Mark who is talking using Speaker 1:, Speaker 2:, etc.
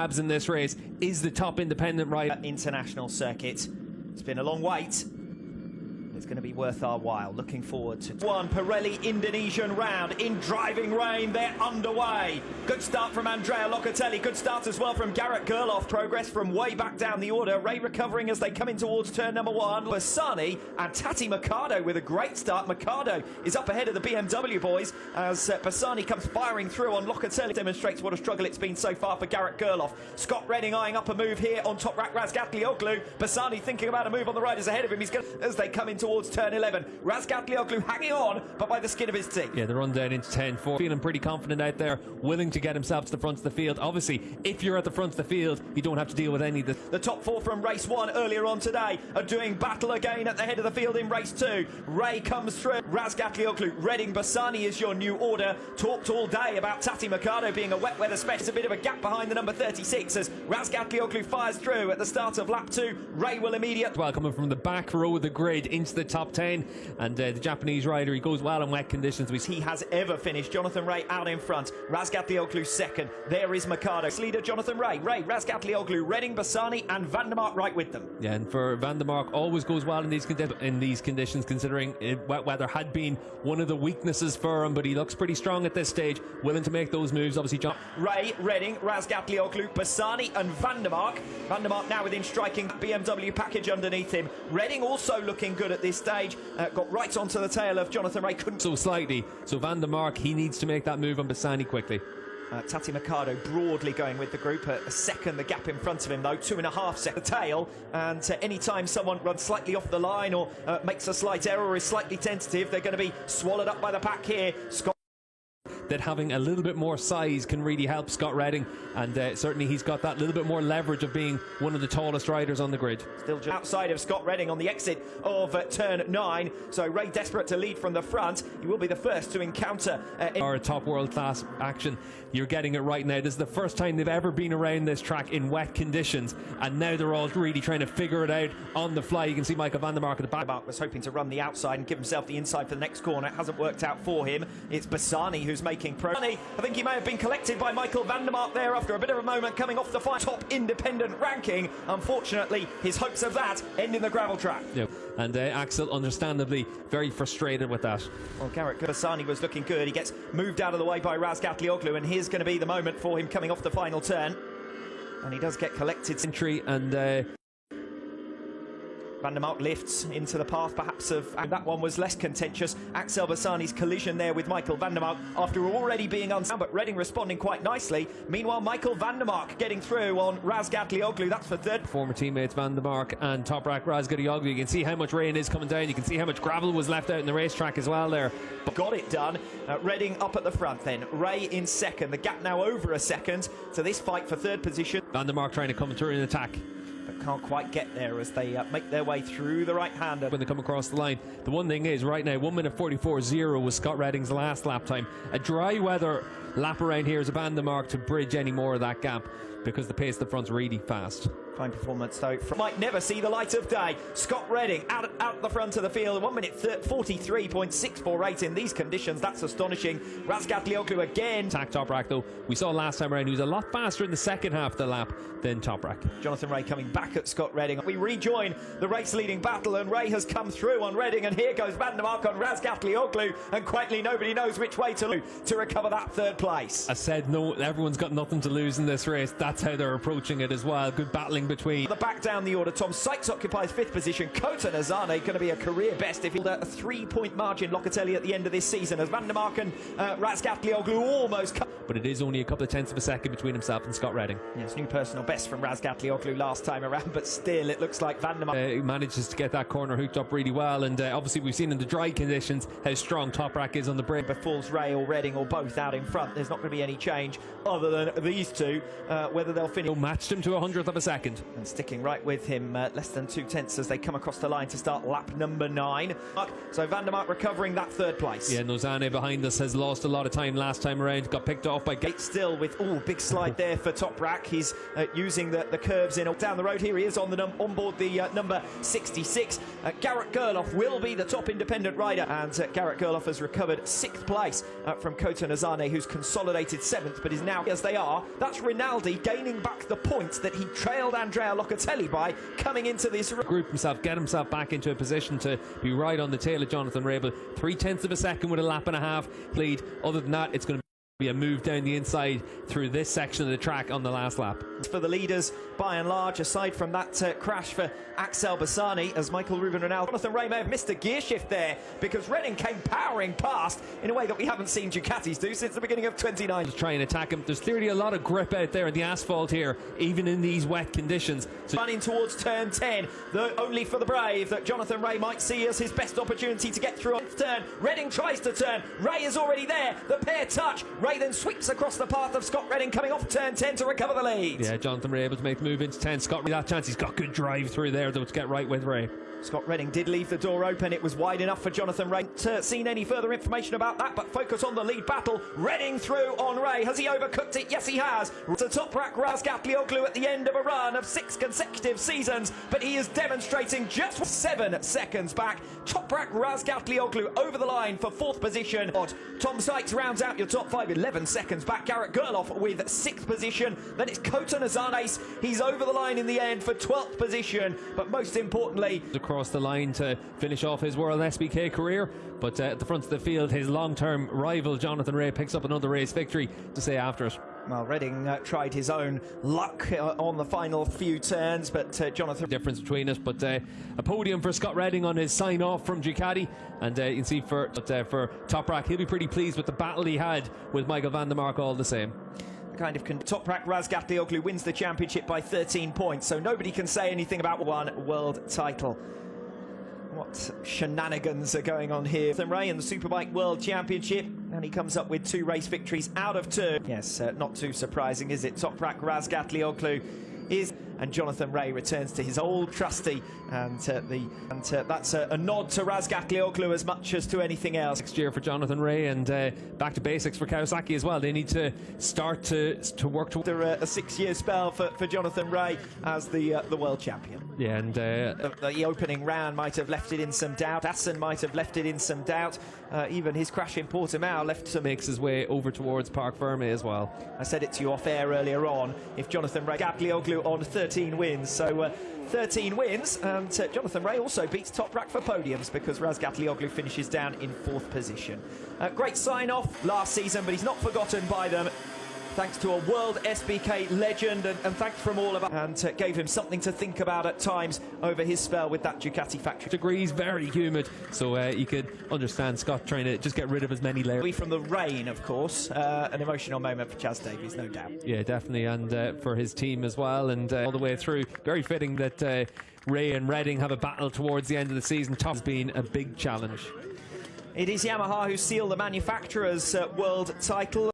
Speaker 1: in this race is the top independent rider.
Speaker 2: International circuit. It's been a long wait. It's going to be worth our while. Looking forward to one Pirelli Indonesian round in driving rain. They're underway. Good start from Andrea Locatelli. Good start as well from Garrett Gerloff. Progress from way back down the order. Ray recovering as they come in towards turn number 1. Bassani and Tati Mercado with a great start. Mercado is up ahead of the BMW boys as Bassani comes firing through on Locatelli. Demonstrates what a struggle it's been so far for Garrett Gerloff. Scott Redding eyeing up a move here on top rack. Razgatlioglu. Bassani thinking about a move on the riders ahead of him. He's going as they come in towards turn 11. Razgatlioglu hanging on, but by the skin of his teeth.
Speaker 1: Yeah, the run down into 10-4. Feeling pretty confident out there, willing to get himself to the front of the field. Obviously, if you're at the front of the field, you don't have to deal with any of this.
Speaker 2: The top 4 from race 1 earlier on today are doing battle again at the head of the field in race 2. Ray comes through. Razgatlioglu, Redding, Bassani is your new order. Talked all day about Tati Mercado being a wet weather specialist. A bit of a gap behind the number 36 as Razgatlioglu fires through at the start of lap 2. Ray will immediately...
Speaker 1: Well, coming from the back row of the grid into the top 10, and the Japanese rider, he goes well in wet conditions.
Speaker 2: He has ever finished. Jonathan Ray out in front. Razgatlioglu second. There is Mercado. Leader Jonathan Ray. Razgatlioglu, Redding, Bassani and Van der Mark right with them.
Speaker 1: Yeah, and for Van der Mark, always goes well in these conditions, considering wet weather had been one of the weaknesses for him, but he looks pretty strong at this stage, willing to make those moves. Obviously, John
Speaker 2: Ray, Redding, Razgatlioglu, Bassani and Van der Mark. Van der Mark now within striking BMW package underneath him. Redding also looking good at this stage. Got right onto the tail of Jonathan Ray. Couldn't
Speaker 1: so slightly. So Van der Mark, he needs to make that move on Bassani quickly.
Speaker 2: Tati Mercado broadly going with the group. A second the gap in front of him though, 2.5 seconds. The tail, and any time someone runs slightly off the line or makes a slight error or is slightly tentative, they're going to be swallowed up by the pack here. Scott
Speaker 1: that having a little bit more size can really help Scott Redding, and certainly he's got that little bit more leverage of being one of the tallest riders on the grid.
Speaker 2: Still just outside of Scott Redding on the exit of turn 9, so Ray desperate to lead from the front. He will be the first to encounter
Speaker 1: our top world-class action. You're getting it right now. This is the first time they've ever been around this track in wet conditions, and now they're all really trying to figure it out on the fly. You can see Michael Van der Mark at the back.
Speaker 2: Mark was hoping to run the outside and give himself the inside for the next corner. It hasn't worked out for him. It's Bassani who's making progress. I think he may have been collected by Michael Van der Mark there after a bit of a moment coming off the top independent ranking. Unfortunately, his hopes of that end in the gravel track.
Speaker 1: Yep. And Axel, understandably, very frustrated with that.
Speaker 2: Well, Garrett Bassani was looking good. He gets moved out of the way by Razgatlioglu, and here's going to be the moment for him coming off the final turn. And he does get collected.
Speaker 1: Entry and...
Speaker 2: Van der Mark lifts into the path perhaps of, and that one was less contentious. Axel Bassani's collision there with Michael Van der Mark after already being unsound, but Redding responding quite nicely. Meanwhile, Michael Van der Mark getting through on Razgatlioglu. That's for third.
Speaker 1: Former teammates Van der Mark and Toprak Razgatlioglu. You can see how much rain is coming down. You can see how much gravel was left out in the racetrack as well there.
Speaker 2: But got it done. Redding up at the front then. Ray in second. The gap now over a second to this fight for third position.
Speaker 1: Van der Mark trying to come through in attack,
Speaker 2: but can't quite get there as they make their way through the right-hander.
Speaker 1: When they come across the line, the one thing is right now 1:44.0 was Scott Redding's last lap time. A dry weather lap around here is a Van der Mark to bridge any more of that gap, because the pace at the front's really fast.
Speaker 2: Fine performance though. Might never see the light of day. Scott Redding out the front of the field. 1:43.648 in these conditions. That's astonishing. Razgatlioglu again.
Speaker 1: Attack Toprak though. We saw last time around he was a lot faster in the second half of the lap than Toprak.
Speaker 2: Jonathan Ray coming back at Scott Redding. We rejoin the race leading battle, and Ray has come through on Redding, and here goes Van der Mark on Razgatlioglu, and quietly nobody knows which way to recover that third place.
Speaker 1: I said no, everyone's got nothing to lose in this race. That's how they're approaching it as well. Good battling between.
Speaker 2: The back down the order, Tom Sykes occupies 5th position. Kota Nazane going to be a career best if he'll a 3-point margin. Locatelli at the end of this season as Van der Mark and Razgatlioglu almost cut.
Speaker 1: But it is only a couple of tenths of a second between himself and Scott Redding.
Speaker 2: Yes, new personal best from Razgatlioglu last time around, but still it looks like Van der Mark
Speaker 1: manages to get that corner hooked up really well, and obviously we've seen in the dry conditions how strong Toprak is on the brake.
Speaker 2: Falls Ray or Redding or both out in front. There's not going to be any change other than these two, whether they'll finish.
Speaker 1: Matched him to 100th of a second.
Speaker 2: And sticking right with him, less than 2 tenths as they come across the line to start lap number 9. So Van der Mark recovering that third place.
Speaker 1: Yeah, Nozane behind us has lost a lot of time last time around. Got picked off by
Speaker 2: Gates still with, big slide there for Toprak. He's using the curves in down the road. Here he is on board the number 66. Garrett Gerloff will be the top independent rider, and Garrett Gerloff has recovered 6th place from Kota Nazane, who's consolidated 7th, but is now, as they are, that's Rinaldi. gaining back the points that he trailed Andrea Locatelli by coming into this.
Speaker 1: Group himself, get himself back into a position to be right on the tail of Jonathan Ray, but 0.3 of a second with a lap and a half lead. Other than that, it's going to be a move down the inside through this section of the track on the last lap.
Speaker 2: For the leaders, by and large, aside from that crash for Axel Bassani, as Michael Ruben Ronaldo. Jonathan Ray may have missed a gear shift there because Redding came powering past in a way that we haven't seen Ducatis do since the beginning of 29.
Speaker 1: Just try and attack him. There's clearly a lot of grip out there in the asphalt here, even in these wet conditions.
Speaker 2: So running towards turn 10, though only for the brave that Jonathan Ray might see as his best opportunity to get through on turn. Redding tries to turn. Ray is already there. The pair touch. Ray then sweeps across the path of Scott Redding coming off turn 10 to recover the lead.
Speaker 1: Yeah, Jonathan Ray able to make the move into 10. Scott, that chance, he's got good drive through there though to get right with Ray.
Speaker 2: Scott Redding did leave the door open. It was wide enough for Jonathan Ray. Haven't seen any further information about that, but focus on the lead battle. Redding through on Ray. Has he overcooked it? Yes, he has. To Toprak Razgatlioglu at the end of a run of 6 consecutive seasons, but he is demonstrating just 7 seconds back. Toprak Razgatlioglu over the line for 4th position. Tom Sykes rounds out your top 5, 11 seconds back. Garrett Gerloff with 6th position. Then it's Kota Nazanes. He's over the line in the end for 12th position, but most importantly,
Speaker 1: across the line to finish off his World SBK career, but at the front of the field, his long-term rival Jonathan Ray picks up another race victory to say after it.
Speaker 2: Well, Redding tried his own luck on the final few turns, but Jonathan...
Speaker 1: Difference between us, but a podium for Scott Redding on his sign-off from Ducati, and you can see for Toprak, he'll be pretty pleased with the battle he had with Michael van der Mark all the same.
Speaker 2: Toprak Razgatlioglu wins the championship by 13 points, so nobody can say anything about one world title. What shenanigans are going on here? Jonathan Ray in the Superbike World Championship, and he comes up with 2 race victories out of 2. Yes, not too surprising, is it? Toprak Razgatlioglu is... And Jonathan Ray returns to his old trusty, and that's a nod to Razgatlioglu as much as to anything else.
Speaker 1: Next year for Jonathan Ray, and back to basics for Kawasaki as well. They need to start to work towards
Speaker 2: a 6-year spell for Jonathan Ray as the world champion.
Speaker 1: Yeah, and
Speaker 2: the opening round might have left it in some doubt. Assen might have left it in some doubt. Even his crash in Portimao left some...
Speaker 1: Makes his way over towards Parc Ferme as well.
Speaker 2: I said it to you off air earlier on. If Jonathan Ray Razgatlioglu on 13 wins, so 13 wins, and Jonathan Ray also beats Toprak for podiums because Razgatlioglu finishes down in 4th position. Great sign-off last season, but he's not forgotten by them. Thanks to a World SBK legend, and thanks from all of us, and gave him something to think about at times over his spell with that Ducati factory.
Speaker 1: Degrees, very humid, so you could understand Scott trying to just get rid of as many layers.
Speaker 2: From the rain, of course, an emotional moment for Chaz Davies, no doubt.
Speaker 1: Yeah, definitely, and for his team as well, and all the way through. Very fitting that Ray and Redding have a battle towards the end of the season. Top's been a big challenge.
Speaker 2: It is Yamaha who seal the manufacturer's world title.